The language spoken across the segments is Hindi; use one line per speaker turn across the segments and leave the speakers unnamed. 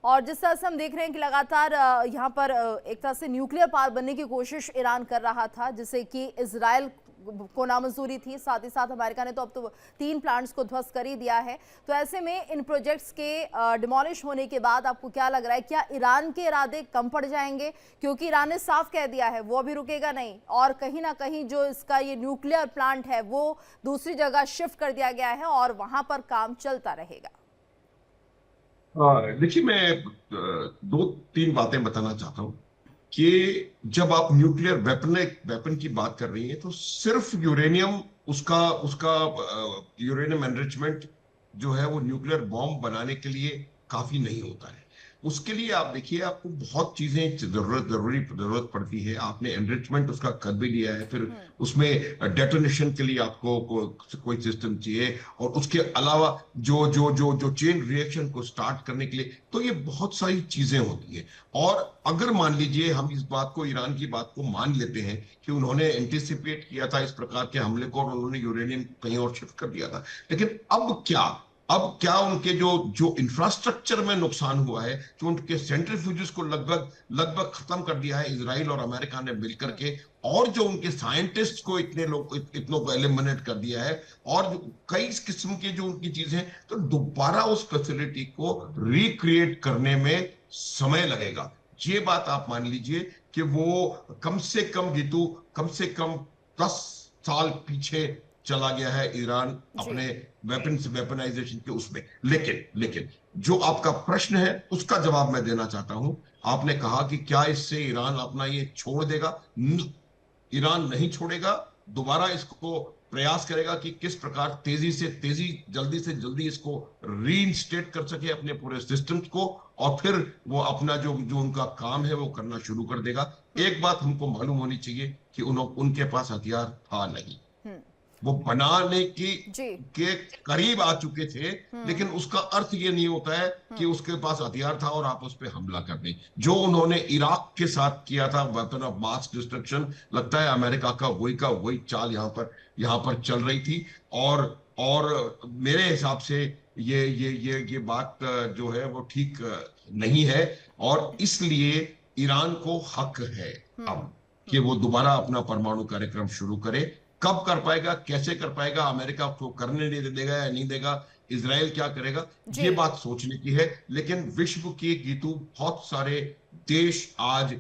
और जिस तरह से हम देख रहे हैं कि लगातार यहाँ पर एक तरह से न्यूक्लियर पावर बनने की कोशिश ईरान कर रहा था, जिसे कि इजराइल को नामंजूरी थी। साथ ही साथ अमेरिका ने तो अब तो 3 प्लांट्स को ध्वस्त कर ही दिया है। तो ऐसे में इन प्रोजेक्ट्स के डिमोलिश होने के बाद आपको क्या लग रहा है, क्या ईरान के इरादे कम पड़ जाएंगे? क्योंकि ईरान ने साफ कह दिया है वो अभी रुकेगा नहीं, और कहीं ना कहीं जो इसका ये न्यूक्लियर प्लांट है वो दूसरी जगह शिफ्ट कर दिया गया है और वहां पर काम चलता रहेगा।
देखिए, मैं 2-3 बातें बताना चाहता हूँ कि जब आप न्यूक्लियर वेपन की बात कर रही हैं तो सिर्फ यूरेनियम, उसका उसका यूरेनियम एनरिचमेंट जो है वो न्यूक्लियर बॉम्ब बनाने के लिए काफी नहीं होता है। उसके लिए आप देखिए, आपको बहुत चीजें जरूरत पड़ती है। आपने एनरिचमेंट उसका कर भी लिया है, फिर उसमें डेटोनेशन के लिए आपको कोई सिस्टम चाहिए, और उसके अलावा जो जो जो जो चेन रिएक्शन को स्टार्ट करने के लिए, तो ये बहुत सारी चीजें होती है। और अगर मान लीजिए हम इस बात को, ईरान की बात को मान लेते हैं कि उन्होंने एंटिसिपेट किया था इस प्रकार के हमले को और उन्होंने यूरेनियम कहीं और शिफ्ट कर दिया था, लेकिन अब क्या उनके जो जो इंफ्रास्ट्रक्चर में नुकसान हुआ है, जो उनके सेंट्रीफ्यूजेस को लगभग लगभग खत्म कर दिया है इजराइल और अमेरिका ने मिलकर के, और जो उनके साइंटिस्ट को इतनों को एलिमिनेट कर दिया है, और जो कई किस्म की जो उनकी चीजें, तो दोबारा उस फैसिलिटी को रिक्रिएट करने में समय लगेगा। ये बात आप मान लीजिए कि वो कम से कम, गीतू, कम से कम 10 साल पीछे चला गया है ईरान
जी।
अपने वेपनाइजेशन के उसमें। लेकिन जो आपका प्रश्न है उसका जवाब मैं देना चाहता हूं। आपने कहा कि क्या इससे ईरान अपना ये छोड़ देगा? ईरान नहीं छोड़ेगा। दोबारा इसको प्रयास करेगा कि किस प्रकार जल्दी से जल्दी इसको रीइंस्टेट कर सके अपने पूरे सिस्टम्स को, और फिर वो अपना जो जो उनका काम है वो करना शुरू कर देगा। एक बात हमको मालूम होनी चाहिए कि उनके पास हथियार था नहीं।
हम्म।
वो बनाने की
जी।
के करीब आ चुके थे,
हम्म।
लेकिन उसका अर्थ ये नहीं होता है कि
हम्म।
उसके पास हथियार था और आप उस पर हमला कर दें। जो उन्होंने इराक के साथ किया था, वेपन ऑफ मास डिस्ट्रक्शन, लगता है अमेरिका का वही चाल यहाँ पर चल रही थी। और मेरे हिसाब से ये बात जो है वो ठीक नहीं है, और इसलिए ईरान को हक है
हम्म।
अब कि वो दोबारा अपना परमाणु कार्यक्रम शुरू करे। कब कर पाएगा, कैसे कर पाएगा, अमेरिका को करने नहीं देगा या नहीं देगा, इसराइल क्या करेगा,
जी।
ये बात सोचने की है। लेकिन विश्व के, गीतू, बहुत सारे देश आज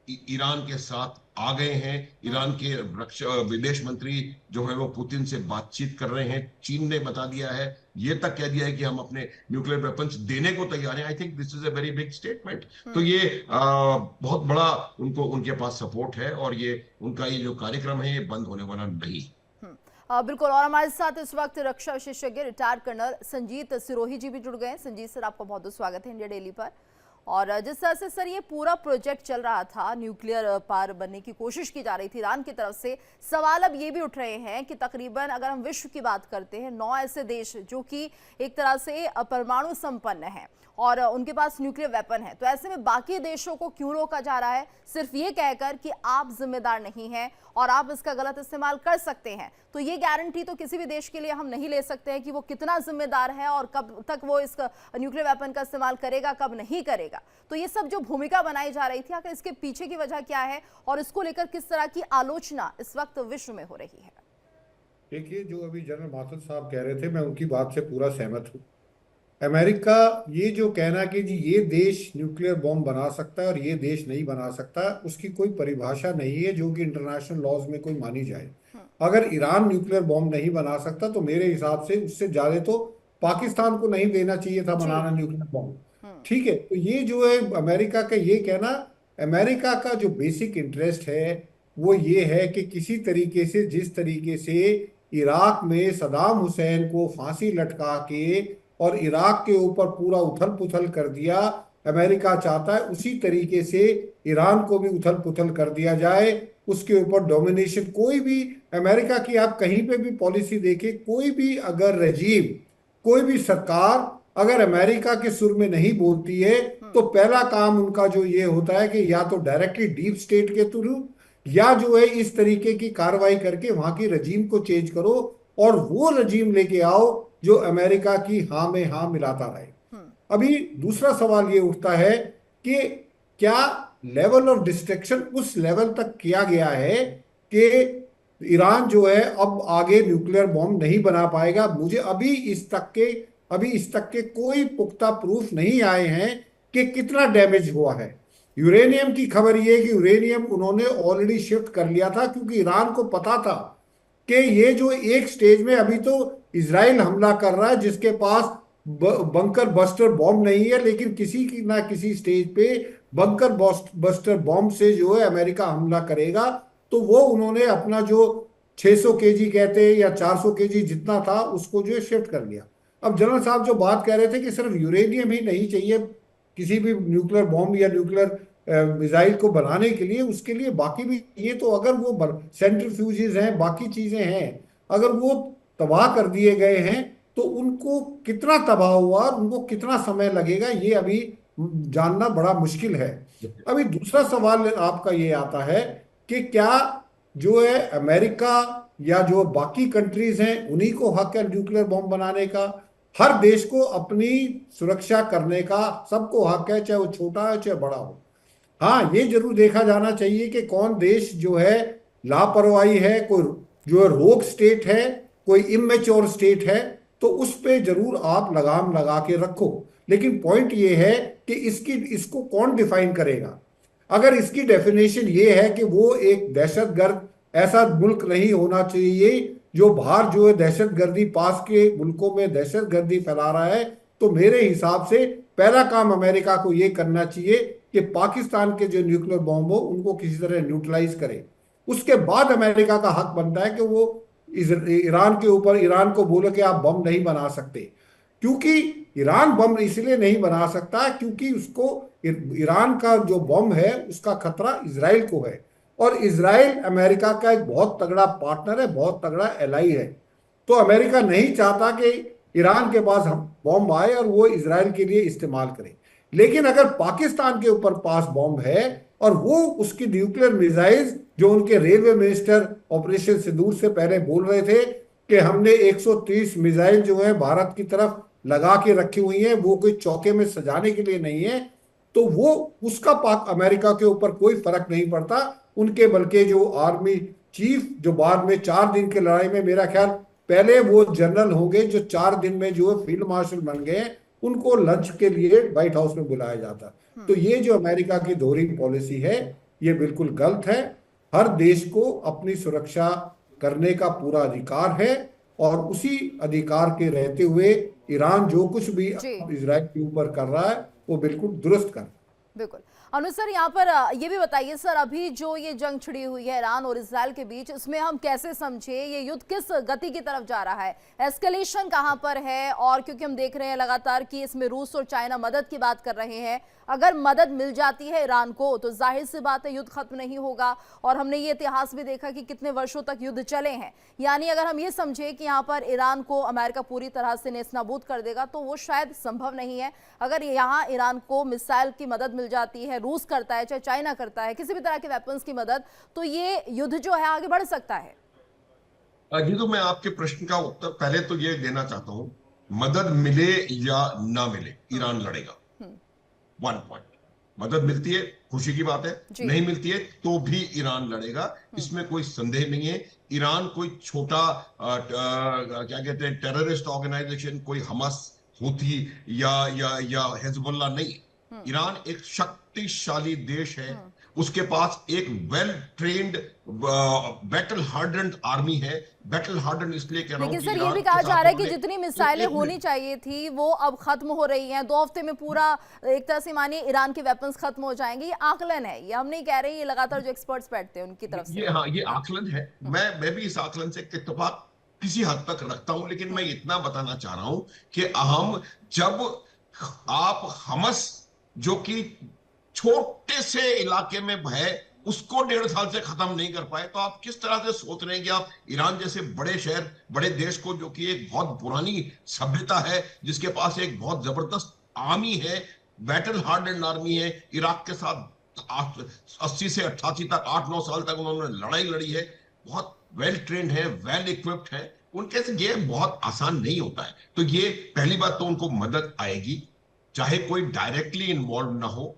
ईरान के साथ आ गए हैं। ईरान के विदेश मंत्री जो है वो पुतिन से बातचीत कर रहे हैं। चीन ने बता दिया है, ये तक कह दिया है कि हम अपने न्यूक्लियर वेपन्स देने को तैयार हैं। I think this is a very big statement. तो ये बहुत बड़ा उनको, उनके पास सपोर्ट है, और ये उनका ये जो कार्यक्रम है ये बंद होने वाला नहीं।
बिल्कुल। और हमारे साथ इस वक्त रक्षा विशेषज्ञ रिटायर्ड कर्नल संजीत सिरोही जी भी जुड़ गए हैं। संजीत सर, आपका बहुत बहुत स्वागत है इंडिया डेली पर। और जिस तरह से सर ये पूरा प्रोजेक्ट चल रहा था, न्यूक्लियर पार बनने की कोशिश की जा रही थी ईरान की तरफ से, सवाल अब ये भी उठ रहे हैं कि तकरीबन अगर हम विश्व की बात करते हैं, 9 ऐसे देश जो कि एक तरह से परमाणु संपन्न हैं और उनके पास न्यूक्लियर वेपन है, तो ऐसे में बाकी देशों को क्यों रोका जा रहा है? सिर्फ ये कहकर कि आप जिम्मेदार नहीं हैं और आप इसका गलत इस्तेमाल कर सकते हैं। तो ये गारंटी तो किसी भी देश के लिए हम नहीं ले सकते हैं कि वो कितना जिम्मेदार है और कब तक वो इस न्यूक्लियर वेपन का इस्तेमाल करेगा, कब नहीं करेगा। तो ये सब जो भूमिका बनाई जा रही थी, आखिर इसके पीछे की वजह क्या है और इसको लेकर किस तरह की आलोचना इस वक्त विश्व में हो रही है?
देखिए, जो अभी जनरल माथुर साहब कह रहे थे, मैं उनकी बात से पूरा सहमत हूँ। अमेरिका ये जो कहना कि जी ये देश न्यूक्लियर बॉम्ब बना सकता है और ये देश नहीं बना सकता, उसकी कोई परिभाषा नहीं है जो कि इंटरनेशनल लॉज में कोई मानी जाए। अगर ईरान न्यूक्लियर बॉम्ब नहीं बना सकता तो मेरे हिसाब से उससे ज्यादा तो पाकिस्तान को नहीं देना चाहिए था
जी।
बनाना न्यूक्लियर बॉम्ब। ठीक है, तो ये जो है अमेरिका का ये कहना, अमेरिका का जो बेसिक इंटरेस्ट है वो ये है कि किसी तरीके से, जिस तरीके से इराक में सदाम हुसैन को फांसी लटका के और इराक के ऊपर पूरा उथल पुथल कर दिया अमेरिका चाहता है, उसी तरीके से ईरान को भी उथल पुथल कर दिया जाए, उसके ऊपर डोमिनेशन। कोई भी अमेरिका की आप कहीं पे भी पॉलिसी देखें, कोई भी अगर रजीम, कोई भी सरकार अगर अमेरिका के सुर में नहीं बोलती है तो पहला काम उनका जो ये होता है कि या तो डायरेक्टली डीप स्टेट के थ्रू या जो है इस तरीके की कार्रवाई करके वहां की रजीम को चेंज करो और वो रजीम लेके आओ जो अमेरिका की हाँ में हाँ मिलाता रहे। अभी दूसरा सवाल ये उठता है कि क्या लेवल ऑफ डिस्ट्रक्शन उस लेवल तक किया गया है कि ईरान जो है अब आगे न्यूक्लियर बॉम्ब नहीं बना पाएगा? मुझे अभी इस तक के कोई पुख्ता प्रूफ नहीं आए हैं कि कितना डैमेज हुआ है। यूरेनियम की खबर ये है कि यूरेनियम उन्होंने ऑलरेडी शिफ्ट कर लिया था, क्योंकि ईरान को पता था कि ये जो एक स्टेज में अभी तो इजराइल हमला कर रहा है जिसके पास बंकर बस्टर बॉम्ब नहीं है, लेकिन किसी की ना किसी स्टेज पे बंकर बस्टर बॉम्ब से जो है अमेरिका हमला करेगा। तो वो उन्होंने अपना जो 600 केजी कहते हैं या 400 केजी जितना था उसको जो है शिफ्ट कर लिया। अब जनरल साहब जो बात कह रहे थे कि सिर्फ यूरेनियम ही नहीं चाहिए किसी भी न्यूक्लियर बॉम्ब या न्यूक्लियर मिसाइल को बनाने के लिए, उसके लिए बाकी भी ये तो अगर वो सेंट्रीफ्यूजेस हैं, बाकी चीजें हैं, अगर वो तबाह कर दिए गए हैं तो उनको कितना तबाह हुआ और उनको कितना समय लगेगा ये अभी जानना बड़ा मुश्किल है। अभी दूसरा सवाल आपका ये आता है कि क्या जो है अमेरिका या जो बाकी कंट्रीज हैं उन्हीं को हक है न्यूक्लियर बॉम्ब बनाने का? हर देश को अपनी सुरक्षा करने का सबको हक है, चाहे वो छोटा है चाहे बड़ा हो। हाँ, ये जरूर देखा जाना चाहिए कि कौन देश जो है लापरवाही है, कोई जो है रोग स्टेट है, कोई इमेच्योर स्टेट है, तो उस पे जरूर आप लगाम लगा के रखो। लेकिन पॉइंट ये है कि इसको कौन डिफाइन करेगा? अगर इसकी डेफिनेशन ये है कि वो एक दहशतगर्द ऐसा मुल्क नहीं होना चाहिए जो बाहर जो है दहशतगर्दी पास के मुल्कों में दहशतगर्दी फैला रहा है, तो मेरे हिसाब से पहला काम अमेरिका को ये करना चाहिए कि पाकिस्तान के जो न्यूक्लियर बॉम्ब हो उनको किसी तरह न्यूट्रलाइज करे। उसके बाद अमेरिका का हक बनता है कि वो ईरान को बोले कि आप बम नहीं बना सकते, क्योंकि ईरान बम इसलिए नहीं बना सकता क्योंकि उसको ईरान का जो बम है उसका खतरा इसराइल को है, और इसराइल अमेरिका का एक बहुत तगड़ा पार्टनर है, बहुत तगड़ा एलाई है। तो अमेरिका नहीं चाहता कि ईरान के पास हम बॉम्ब आए और वो इसराइल के लिए इस्तेमाल करे। लेकिन अगर पाकिस्तान के ऊपर पास बॉम्ब है और वो उसकी न्यूक्लियर मिसाइल्स, जो उनके रेलवे मिनिस्टर ऑपरेशन सिंदूर से पहले बोल रहे थे कि हमने 130 मिसाइल जो है भारत की तरफ लगा के रखी हुई है, वो कोई चौके में सजाने के लिए नहीं है, तो वो उसका पाक अमेरिका के ऊपर कोई फर्क नहीं पड़ता उनके। बल्कि जो आर्मी चीफ जो बाद में 4 दिन की लड़ाई में, मेरा ख्याल पहले वो जनरल होंगे जो 4 दिन में जो है फील्ड मार्शल बन गए, उनको लंच के लिए व्हाइट हाउस में बुलाया जाता। तो ये जो अमेरिका की दोहरी पॉलिसी है ये बिल्कुल गलत है। हर देश को अपनी सुरक्षा करने का पूरा अधिकार है, और उसी अधिकार के रहते हुए ईरान जो कुछ भी इजराइल के ऊपर कर रहा है वो बिल्कुल दुरुस्त कर।
बिल्कुल अनुज सर, यहाँ पर ये भी बताइए सर, अभी जो ये जंग छिड़ी हुई है ईरान और इजराइल के बीच, इसमें हम कैसे समझे ये युद्ध किस गति की तरफ जा रहा है, एस्केलेशन कहाँ पर है? और क्योंकि हम देख रहे हैं लगातार कि इसमें रूस और चाइना मदद की बात कर रहे हैं, अगर मदद मिल जाती है ईरान को तो जाहिर सी बात है युद्ध खत्म नहीं होगा। और हमने ये इतिहास भी देखा कि कितने वर्षों तक युद्ध चले हैं। यानी अगर हम ये समझे कि यहाँ पर ईरान को अमेरिका पूरी तरह से नेस्तनाबूद कर देगा तो वो शायद संभव नहीं है। अगर यहाँ ईरान को मिसाइल की मदद मिल जाती है, रूस करता है चाहे चाइना करता है, किसी भी तरह के वेपन्स की मदद, तो ये युद्ध जो है आगे बढ़ सकता है।
जी, तो मैं आपके प्रश्न का उत्तर पहले तो ये देना चाहता हूं, मदद मिले या ना मिले ईरान लड़ेगा। 1 पॉइंट, मदद मिलती है खुशी की बात है, नहीं मिलती है तो भी ईरान लड़ेगा, इसमें कोई संदेह नहीं है। ईरान कोई छोटा क्या कहते हैं टेररिस्ट ऑर्गेनाइजेशन, कोई हमास, हूथी या हिजबुल्ला नहीं। ईरान एक शक्तिशाली देश है, उसके पास एक well trained battle hardened army है। बैटल हार्डन्ड इसलिए कह रहा हूं,
लेकिन सर ये भी कहा जा रहा है कि जितनी मिसाइलें होनी चाहिए थी वो अब खत्म हो रही हैं। 2 हफ्ते में पूरा एक तरह से मानिए ईरान के वेपन्स खत्म हो जाएंगे। ये आकलन है, ये हम नहीं कह रहे, ये लगातार जो एक्सपर्ट्स बैठते हैं उनकी तरफ से।
ये आकलन है। मैं भी इस आकलन से इत्तेफाक किसी हद तक रखता हूं, लेकिन मैं इतना बताना चाह रहा हूं कि हम जब आप हमस जो कि छोटे से इलाके में है उसको 1.5 साल से खत्म नहीं कर पाए, तो आप किस तरह से सोच रहे हैं कि आप ईरान जैसे बड़े शहर, बड़े देश को, जो कि एक बहुत पुरानी सभ्यता है, जिसके पास एक बहुत जबरदस्त आर्मी है, बैटल हार्डन्ड आर्मी है, इराक के साथ 80 से 88 तक 8-9 साल तक उन्होंने लड़ाई लड़ी है, बहुत वेल ट्रेन्ड है, वेल इक्विप्ड है, उनके से ये बहुत आसान नहीं होता है। तो ये पहली बात तो उनको मदद आएगी। चाहे कोई डायरेक्टली इन्वॉल्व ना हो।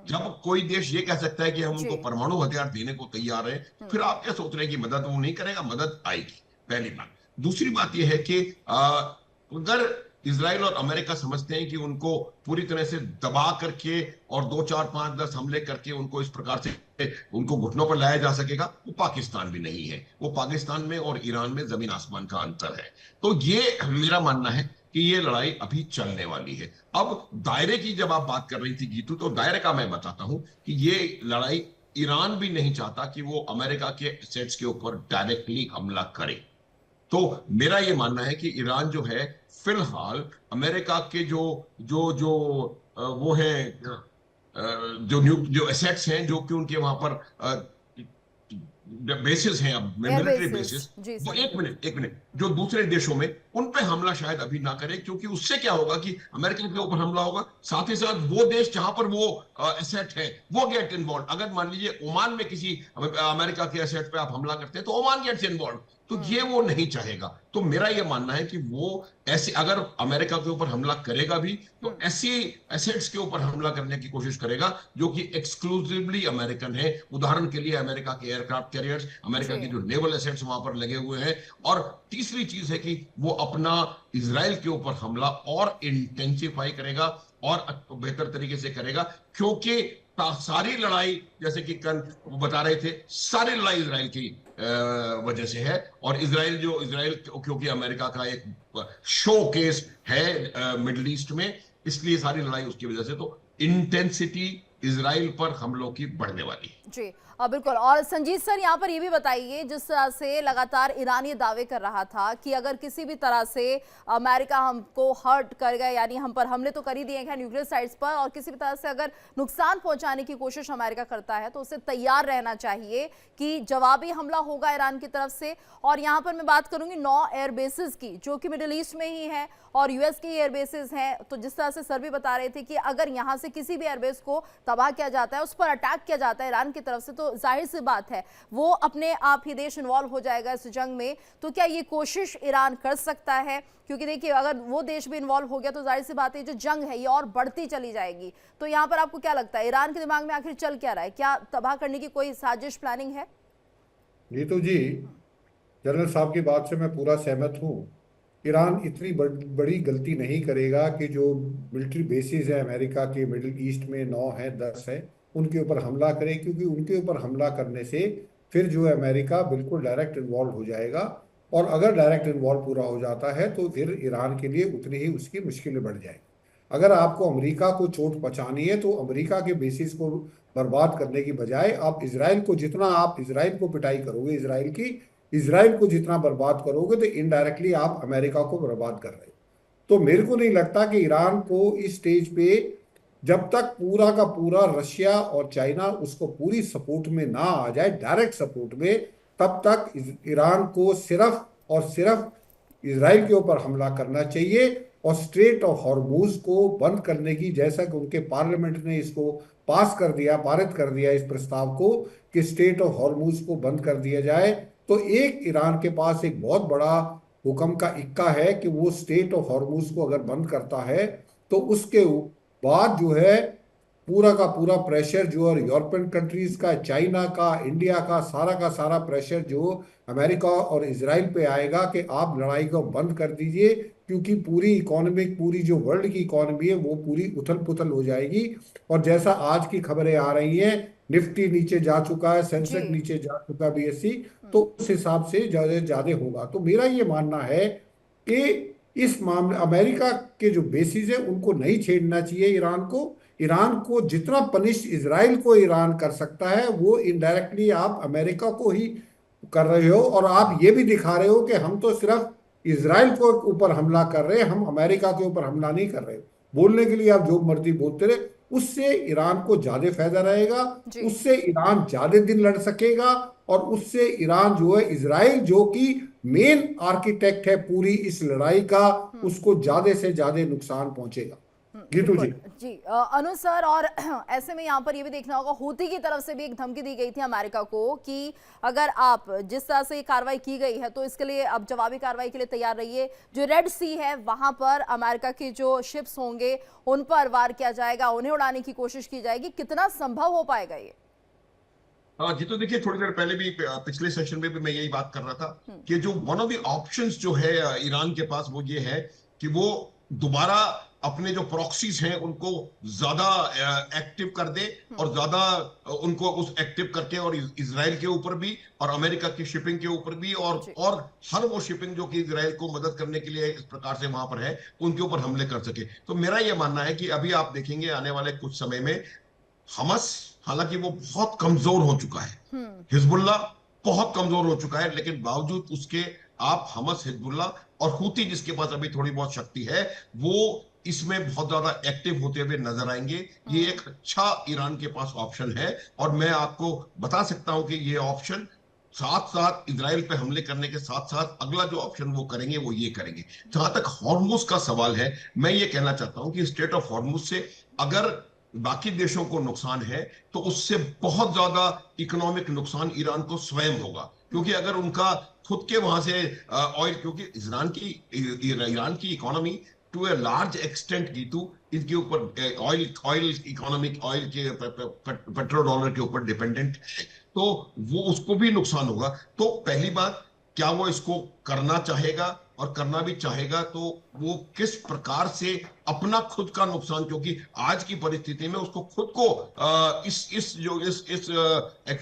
जब कोई देश ये कह सकता है कि हम उनको
जी।
परमाणु हथियार देने को तैयार हैं, तो फिर आप क्या सोच रहे हैं कि मदद वो नहीं करेगा? मदद आएगी, पहली बात। दूसरी बात यह है कि अगर इसराइल और अमेरिका समझते हैं कि उनको पूरी तरह से दबा करके और 2 4 5 10 हमले करके उनको इस प्रकार से उनको घुटनों पर लाया जा सकेगा, वो पाकिस्तान भी नहीं है। वो पाकिस्तान में और ईरान में जमीन आसमान का अंतर है। तो ये मेरा मानना है कि ये लड़ाई अभी चलने वाली है। अब दायरे की जब आप बात कर रही थी गीतू, तो दायरे का मैं बताता हूं कि ये लड़ाई ईरान भी नहीं चाहता कि वो अमेरिका के एसेट्स के ऊपर डायरेक्टली हमला करे। तो मेरा ये मानना है कि ईरान जो है फिलहाल अमेरिका के जो जो जो वो है जो एसेट्स हैं, जो कि उनके वहां पर बेसिस हैं, अब
एयर
मिलिट्री
बेसिस,
बेसिस,
जी
वो
सर।
एक मिनट जो दूसरे देशों में, उन पे हमला शायद अभी ना करें, क्योंकि उससे क्या होगा कि अमेरिका के ऊपर हमला होगा, साथ ही साथ वो देश जहां पर वो एसेट है वो गेट इन्वॉल्व। अगर मान लीजिए ओमान में किसी अमेरिका के एसेट पे आप हमला करते हैं, तो ओमान गेट्स इन्वॉल्व। तो ये वो नहीं चाहेगा। तो मेरा ये मानना है कि वो ऐसे अगर अमेरिका के ऊपर हमला करेगा भी, तो ऐसी एसेट्स के ऊपर हमला करने की कोशिश करेगा जो कि एक्सक्लूसिवली अमेरिकन है। उदाहरण के लिए अमेरिका के एयरक्राफ्ट कैरियर्स, अमेरिका
जी।
की जो नेवल एसेट्स वहां पर लगे हुए हैं। और तीसरी चीज है कि वो अपना इसराइल के ऊपर हमला और इंटेंसिफाई करेगा और बेहतर तरीके से करेगा, क्योंकि सारी लड़ाई, जैसे कि कल वो बता रहे थे, सारी लड़ाई इसराइल की वजह से है। और इसराइल क्योंकि अमेरिका का एक शो केस है मिडिल ईस्ट में, इसलिए सारी लड़ाई उसकी वजह से। तो इंटेंसिटी इसराइल पर हमलों की बढ़ने वाली है।
जी। बिल्कुल। और संजीत सर, यहाँ पर ये भी बताइए, जिस तरह से लगातार ईरान ये दावे कर रहा था कि अगर किसी भी तरह से अमेरिका हमको हर्ट कर गया, यानी हम पर हमले तो कर ही दिए हैं न्यूक्लियर साइट्स पर, और किसी भी तरह से अगर नुकसान पहुंचाने की कोशिश अमेरिका करता है तो उसे तैयार रहना चाहिए कि जवाबी हमला होगा ईरान की तरफ से। और यहाँ पर मैं बात करूंगी 9 एयर बेसिस की, जो कि मिडिल ईस्ट में ही है और यूएस की एयर बेसिस हैं। तो जिस तरह से सर भी बता रहे थे कि अगर यहाँ से किसी भी एयरबेस को तबाह किया जाता है, उस पर अटैक किया जाता है ईरान की तरफ से, तो जाहिर सी बात है वो अपने आप ही देश इन्वॉल्व हो जाएगा इस जंग में। तो क्या ये कोशिश ईरान कर सकता है? क्योंकि देखिए, अगर वो देश भी इन्वॉल्व हो गया तो जाहिर सी बात है जो जंग है ये और बढ़ती चली जाएगी। तो यहाँ पर आपको क्या लगता है, ईरान के दिमाग में आखिर चल क्या रहा है? क्या तबाह करने की कोई साजिश, प्लानिंग है?
ये तो जी, जनरल साहब की बात से मैं पूरा सहमत हूँ। ईरान इतनी बड़ी गलती नहीं करेगा कि जो मिलिट्री बेसिस है अमेरिका के मिडिल ईस्ट में, 9 है 10 है, उनके ऊपर हमला करे, क्योंकि उनके ऊपर हमला करने से फिर जो है अमेरिका बिल्कुल डायरेक्ट इन्वॉल्व हो जाएगा। और अगर डायरेक्ट इन्वॉल्व पूरा हो जाता है तो फिर ईरान के लिए उतनी ही उसकी मुश्किलें बढ़ जाएंगी। अगर आपको अमेरिका को चोट पहुंचानी है तो अमेरिका के बेसिस को बर्बाद करने की बजाय आप इसराइल को, जितना आप इसराइल को पिटाई करोगे, इसराइल को जितना बर्बाद करोगे, तो इनडायरेक्टली आप अमेरिका को बर्बाद कर रहे हो। तो मेरे को नहीं लगता कि ईरान को इस स्टेज पे, जब तक पूरा का पूरा रशिया और चाइना उसको पूरी सपोर्ट में ना आ जाए, डायरेक्ट सपोर्ट में, तब तक ईरान को सिर्फ और सिर्फ इसराइल के ऊपर हमला करना चाहिए और स्ट्रेट ऑफ हॉर्मुज को बंद करने की, जैसा कि उनके पार्लियामेंट ने इसको पास कर दिया, पारित कर दिया इस प्रस्ताव को कि स्ट्रेट ऑफ हॉर्मुज को बंद कर दिया जाए। तो एक ईरान के पास एक बहुत बड़ा हुक्म का इक्का है कि वो स्ट्रेट ऑफ हॉर्मुज को अगर बंद करता है तो उसके बाद जो है पूरा का पूरा प्रेशर जो है यूरोपियन कंट्रीज का, चाइना का, इंडिया का सारा प्रेशर जो अमेरिका और इसराइल पे आएगा कि आप लड़ाई को बंद कर दीजिए, क्योंकि पूरी इकोनॉमिक, पूरी जो वर्ल्ड की इकोनॉमी है वो पूरी उथल पुथल हो जाएगी। और जैसा आज की खबरें आ रही हैं, निफ्टी नीचे जा चुका है, सेंसेक्स
जी।
नीचे जा चुका है, बीएससी, तो उस हिसाब से ज्यादा होगा। तो मेरा ये मानना है कि इस मामले अमेरिका के जो बेसिस है उनको नहीं छेड़ना चाहिए ईरान को। ईरान को जितना पनिश इसराइल को ईरान कर सकता है, वो इनडायरेक्टली आप अमेरिका को ही कर रहे हो। और आप ये भी दिखा रहे हो कि हम तो सिर्फ इसराइल को ऊपर हमला कर रहे हैं, हम अमेरिका के ऊपर हमला नहीं कर रहे। बोलने के लिए आप जो मर्जी बोलते रहे, उससे ईरान को ज्यादा फायदा रहेगा,
जी।
उससे ईरान ज्यादा दिन लड़ सकेगा, और उससे ईरान जो है, इसराइल जो कि मेन आर्किटेक्ट है पूरी इस लड़ाई का, उसको ज्यादा से ज्यादा नुकसान पहुंचेगा। गीतू जी।
जी अनु सर, और ऐसे में यहाँ पर ये भी देखना होगा, हूती की तरफ से भी एक धमकी दी गई थी अमेरिका को कि अगर आप जिस तरह से ये कार्रवाई की गई है तो इसके लिए अब जवाबी कार्रवाई के लिए तैयार रहिए। जो रेड सी है वहां पर अमेरिका के जो शिप्स होंगे उन पर वार किया जाएगा, उन्हें उड़ाने की कोशिश की जाएगी। कितना संभव हो पाएगा ये?
जी तो देखिए, थोड़ी देर पहले भी पिछले सेशन में भी मैं यही बात कर रहा था कि जो वन ऑफ द ऑप्शंस जो है ईरान के पास वो ये है कि वो दोबारा अपने जो प्रॉक्सीज हैं उनको ज्यादा एक्टिव कर दे और ज्यादा उनको उस एक्टिव करके और इजराइल के ऊपर भी और अमेरिका की शिपिंग के ऊपर भी और हर वो शिपिंग जो कि इजराइल को मदद करने के लिए इस प्रकार से वहां पर है उनके ऊपर हमले कर सके। तो मेरा ये मानना है कि अभी आप देखेंगे आने वाले कुछ समय में हमास, हालांकि वो बहुत कमजोर हो चुका है, हिजबुल्लाह बहुत कमजोर हो चुका है, लेकिन बावजूद उसके आप हमास, हिजबुल्लाह और हूती जिसके पास अभी थोड़ी बहुत शक्ति है वो इसमें बहुत ज्यादा एक्टिव होते हुए नजर आएंगे। ये एक अच्छा ईरान के पास ऑप्शन है और मैं आपको बता सकता हूं कि ये ऑप्शन साथ साथ इजराइल पे हमले करने के साथ साथ अगला जो ऑप्शन वो करेंगे वो ये करेंगे। जहां तक हॉर्मुज का सवाल है, मैं ये कहना चाहता हूं कि स्टेट ऑफ हॉर्मुज से अगर बाकी देशों को नुकसान है तो उससे बहुत ज्यादा इकोनॉमिक नुकसान ईरान को स्वयं होगा, क्योंकि अगर उनका खुद के वहां से ऑयल, क्योंकि ईरान की economy to a large extent गीतू इनके ऊपर ऑयल इकोनॉमिक ऑयल के पेट्रोल डॉलर के ऊपर डिपेंडेंट है, तो वो उसको भी नुकसान होगा। तो पहली बात, क्या वो इसको करना चाहेगा, और करना भी चाहेगा तो वो किस प्रकार से अपना खुद का नुकसान, क्योंकि आज की परिस्थिति में उसको खुद को इस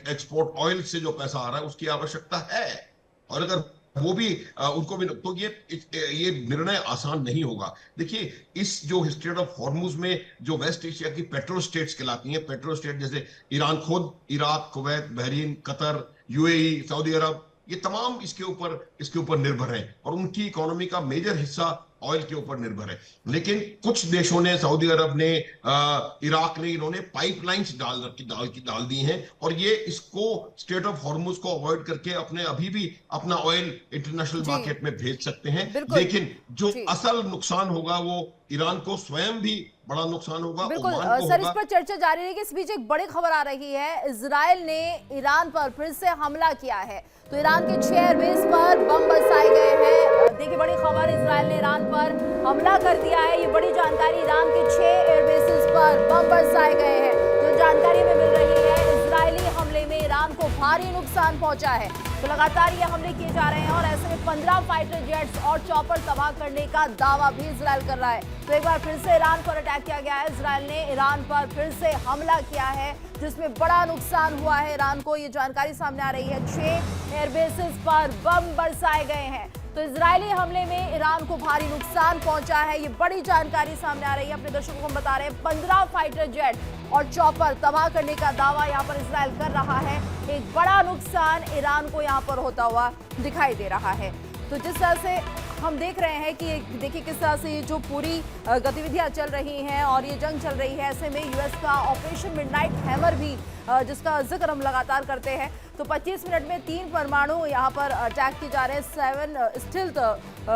एक्सपोर्ट ऑयल से जो पैसा आ रहा है उसकी आवश्यकता है, और अगर वो भी उनको भी, तो ये निर्णय आसान नहीं होगा। देखिए, इस जो स्टेट ऑफ हॉर्मुज में जो वेस्ट एशिया की पेट्रो स्टेट्स कहलाती हैं, पेट्रो स्टेट जैसे ईरान खुद, Iraq, Kuwait, Bahrain, Qatar, UAE, Saudi Arab, ये तमाम इसके ऊपर निर्भर हैं और उनकी इकोनॉमी का मेजर हिस्सा ऑयल के ऊपर निर्भर है। लेकिन कुछ देशों ने, सऊदी अरब ने, इराक ने, इन्होंने पाइपलाइंस डाल दी हैं और ये इसको स्टेट ऑफ हॉर्मुज को अवॉइड करके अपने अभी भी अपना ऑयल इंटरनेशनल मार्केट में भेज सकते हैं। लेकिन जो असल नुकसान होगा वो ईरान को स्वयं भी बड़ा नुकसान होगा।
बिल्कुल सर, इस पर चर्चा जारी रहेगी। इस बीच एक बड़ी खबर आ रही है, इजराइल ने ईरान पर फिर से हमला किया है। तो ईरान के 6 एयरबेस पर बम बरसाए गए हैं। देखिए, बड़ी खबर, इजराइल ने ईरान पर हमला कर दिया है। ये बड़ी जानकारी, ईरान के 6 एयरबेसेस पर बम बरसाए गए हैं। जो जानकारी में मिल रही है, इजरायली हमले में ईरान को भारी नुकसान पहुंचा है। तो लगातार ये हमले किए जा रहे हैं और ऐसे में 15 फाइटर जेट्स और चॉपर तबाह करने का दावा भी इजराइल कर रहा है। तो एक बार फिर से ईरान पर अटैक किया गया है। इजराइल ने ईरान पर फिर से हमला किया है जिसमें बड़ा नुकसान हुआ है ईरान को। ये जानकारी सामने आ रही है, 6 एयरबेसेस पर बम बरसाए गए हैं। तो इजरायली हमले में ईरान को भारी नुकसान पहुंचा है, ये बड़ी जानकारी सामने आ रही है। अपने दर्शकों को हम बता रहे हैं, 15 फाइटर जेट और चॉपर तबाह करने का दावा यहाँ पर इजराइल कर रहा है। एक बड़ा नुकसान ईरान को यहाँ पर होता हुआ दिखाई दे रहा है। तो जिस तरह से हम देख रहे हैं कि देखिए किस तरह से ये जो पूरी गतिविधियां चल रही हैं और ये जंग चल रही है, ऐसे में यूएस का ऑपरेशन मिडनाइट हैमर भी, जिसका जिक्र हम लगातार करते हैं, तो 25 मिनट में 3 परमाणु यहाँ पर अटैक किए जा रहे हैं। 7 स्टिल्थ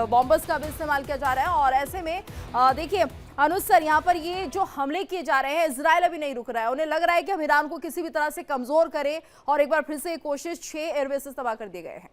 बॉम्बर्स का भी इस्तेमाल किया जा रहा है। और ऐसे में देखिए अनुज सर, यहाँ पर ये जो हमले किए जा रहे हैं, इजराइल अभी नहीं रुक रहा है। उन्हें लग रहा है कि हम ईरान को किसी भी तरह से कमजोर करें और एक बार फिर से कोशिश, 6 एयरबेसेस तबाह कर दिए गए हैं।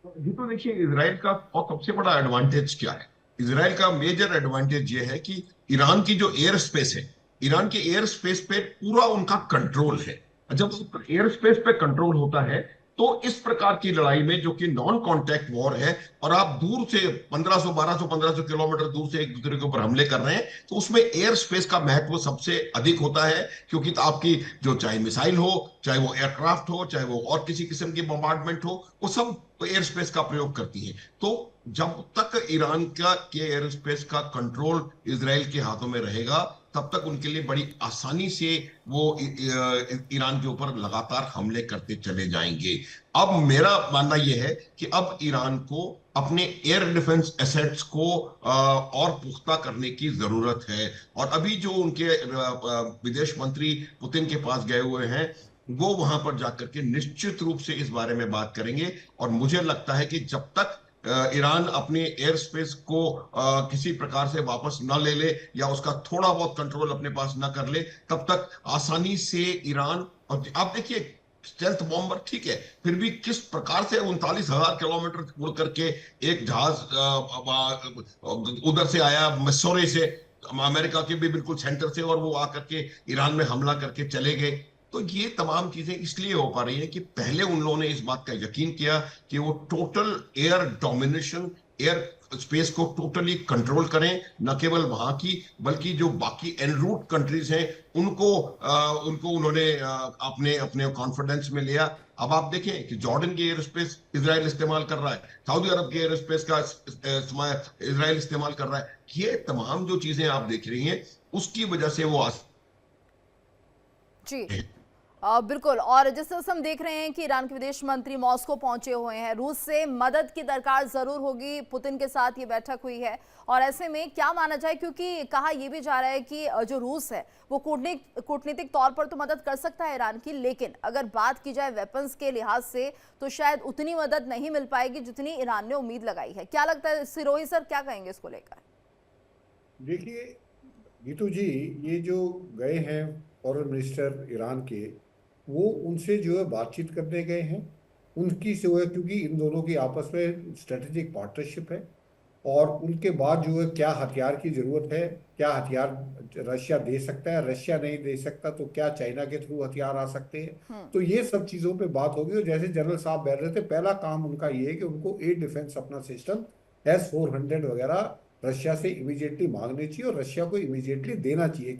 जी तो देखिए, इजराइल का और सबसे बड़ा एडवांटेज क्या है? इजराइल का मेजर एडवांटेज ये है कि ईरान की जो एयर स्पेस है, ईरान के एयर स्पेस पे पूरा उनका कंट्रोल है। जब एयर स्पेस पे कंट्रोल होता है तो इस प्रकार की लड़ाई में, जो कि नॉन कॉन्टैक्ट वॉर है और आप दूर से 1500 किलोमीटर दूर से एक दूसरे के ऊपर हमले कर रहे हैं, तो उसमें एयर स्पेस का महत्व सबसे अधिक होता है, क्योंकि आपकी जो चाहे मिसाइल हो, चाहे वो एयरक्राफ्ट हो, चाहे वो और किसी किस्म की बम्बार्डमेंट हो, वो सब एयर स्पेस का प्रयोग करती है। तो जब तक ईरान के एयर स्पेस का कंट्रोल इजराइल के हाथों में रहेगा, तब तक उनके लिए बड़ी आसानी से वो ईरान के ऊपर लगातार हमले करते चले जाएंगे। अब मेरा मानना यह है कि अब ईरान को अपने एयर डिफेंस एसेट्स को और पुख्ता करने की जरूरत है। और अभी जो उनके विदेश मंत्री पुतिन के पास गए हुए हैं, वो वहां पर जाकर के निश्चित रूप से इस बारे में बात करेंगे। और मुझे लगता है कि जब तक ईरान अपने एयर स्पेस को किसी प्रकार से वापस न ले ले या उसका थोड़ा बहुत कंट्रोल अपने पास न कर ले, तब तक आसानी से ईरान, और आप देखिए स्टेल्थ बॉम्बर ठीक है, फिर भी किस प्रकार से 39,000 किलोमीटर उड़ करके एक जहाज उधर से आया, मिसौरी से, अमेरिका के भी बिल्कुल सेंटर से, और वो आकर के ईरान में हमला करके चले गए। तो ये तमाम चीजें इसलिए हो पा रही हैं कि पहले उन लोगों ने इस बात का यकीन किया कि वो total air domination, air space को टोटली कंट्रोल करें, न केवल वहां की बल्कि जो बाकी एन रूट कंट्रीज हैं उनको उन्होंने अपने अपने कॉन्फिडेंस में लिया। अब आप देखें कि जॉर्डन की एयर स्पेस इसराइल इस्तेमाल कर रहा है, सऊदी अरब के एयर स्पेस का इसराइल इस्तेमाल कर रहा है। ये तमाम जो चीजें आप देख रही हैं उसकी वजह से वो
जी बिल्कुल। और जिस तरह से हम देख रहे हैं कि ईरान के विदेश मंत्री मॉस्को पहुंचे हुए हैं, रूस से मदद की दरकार जरूर होगी, पुतिन के साथ ये बैठक हुई है, और ऐसे में क्या माना जाए, क्योंकि कहा यह भी जा रहा है कि जो रूस है वो कूटनीतिक तौर पर तो मदद कर सकता है ईरान की, लेकिन अगर बात की जाए वेपन्स के लिहाज से तो शायद उतनी मदद नहीं मिल पाएगी जितनी ईरान ने उम्मीद लगाई है। क्या लगता है सिरोही सर, क्या कहेंगे इसको लेकर?
देखिए गीतू जी, ये जो गए हैं फॉरेन मिनिस्टर ईरान के, वो उनसे जो है बातचीत करने गए हैं। उनकी जो है, क्योंकि इन दोनों की आपस में स्ट्रेटेजिक पार्टनरशिप है, और उनके बाद जो है क्या हथियार की जरूरत है, क्या हथियार रशिया दे सकता है, रशिया नहीं दे सकता तो क्या चाइना के थ्रू हथियार आ सकते हैं, तो ये सब चीजों पे बात होगी। और जैसे जनरल साहब बैठ रहे थे, पहला काम उनका ये है कि उनको एयर डिफेंस अपना सिस्टम S-400 वगैरह रशिया से इमीडिएटली मांगनी चाहिए और रशिया को इमीडिएटली देना चाहिए।